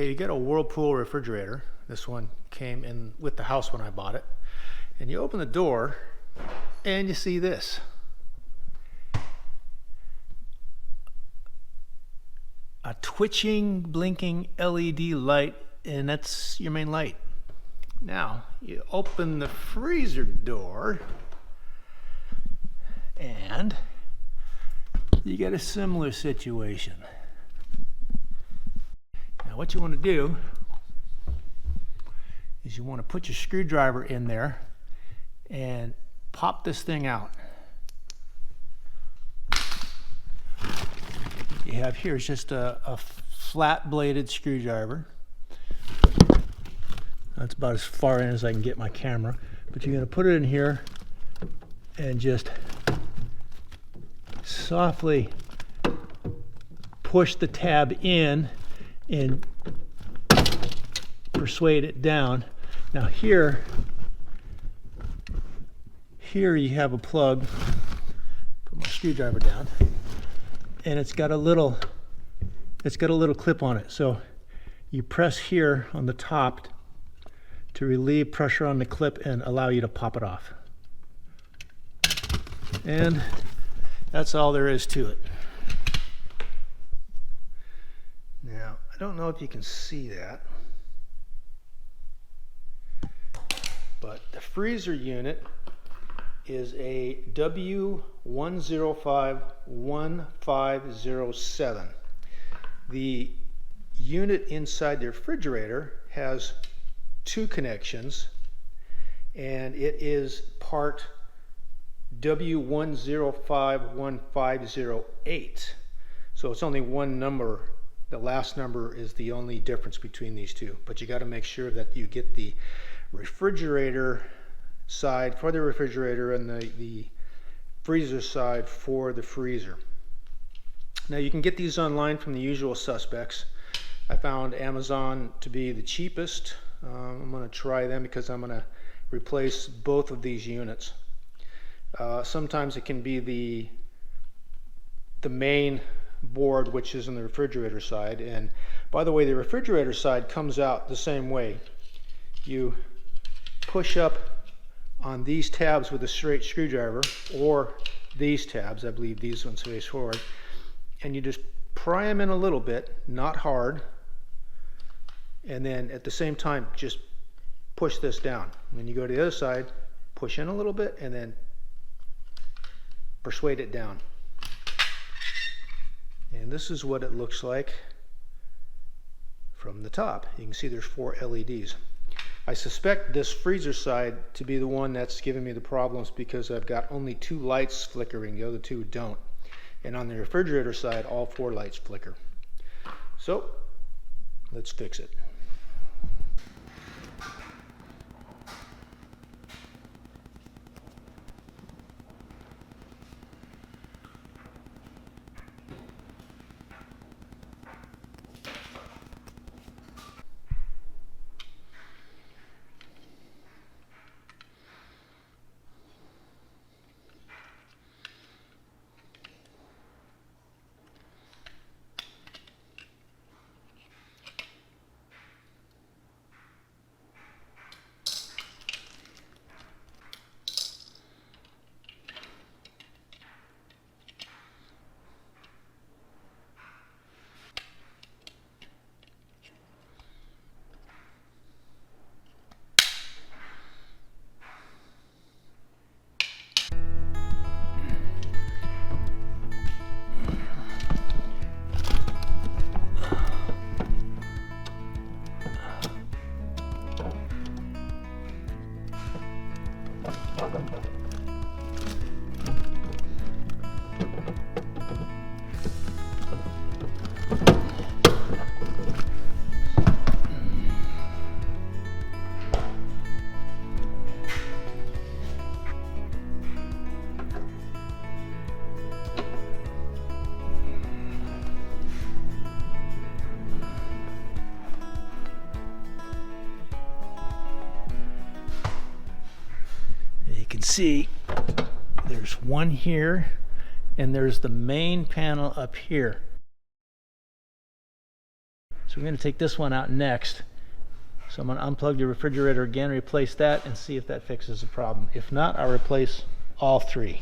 Okay, you get a Whirlpool refrigerator. This one came in with the house when I bought it. And you open the door and you see this. A twitching, blinking LED light, and that's your main light. Now, you open the freezer door and you get a similar situation. Now what you want to do is you want to put your screwdriver in there and pop this thing out. You have here is just a flat bladed screwdriver. That's about as far in as I can get my camera, but you're going to put it in here and just softly push the tab in and persuade it down. Now here you have a plug. Put my screwdriver down, and it's got a little clip on it. So you press here on the top to relieve pressure on the clip and allow you to pop it off. And that's all there is to it. Now, I don't know if you can see that, but the freezer unit is a W1051507. The unit inside the refrigerator has two connections, and it is part W1051508. So it's only one number. The last number is the only difference between these two, but you got to make sure that you get the refrigerator side for the refrigerator and the freezer side for the freezer. Now you can get these online from the usual suspects. I found Amazon to be the cheapest. I'm going to try them because I'm going to replace both of these units. Sometimes it can be the main board, which is on the refrigerator side. And by the way, the refrigerator side comes out the same way. You push up on these tabs with a straight screwdriver, or these tabs, I believe these ones face forward, and you just pry them in a little bit, not hard, and then at the same time just push this down. When you go to the other side, push in a little bit and then persuade it down. And this is what it looks like from the top. You can see there's 4 LEDs. I suspect this freezer side to be the one that's giving me the problems because I've got only 2 lights flickering, the other 2 don't. And on the refrigerator side, all 4 lights flicker. So let's fix it. can see there's one here and there's the main panel up here. So we're going to take this one out next. So I'm going to unplug the refrigerator again, replace that, and see if that fixes the problem. If not, I'll replace all three.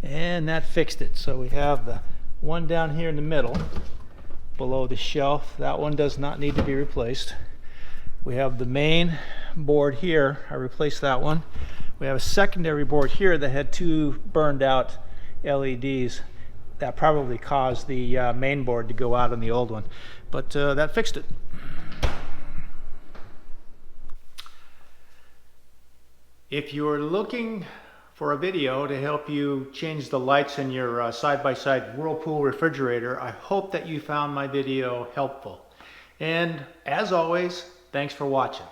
And that fixed it. So we have the one down here in the middle below the shelf. That one does not need to be replaced. We have the main board here. I replaced that one. We have a secondary board here that had two burned out LEDs. That probably caused the main board to go out on the old one. But that fixed it. If you're looking for a video to help you change the lights in your side-by-side Whirlpool refrigerator, I hope that you found my video helpful. And as always, thanks for watching.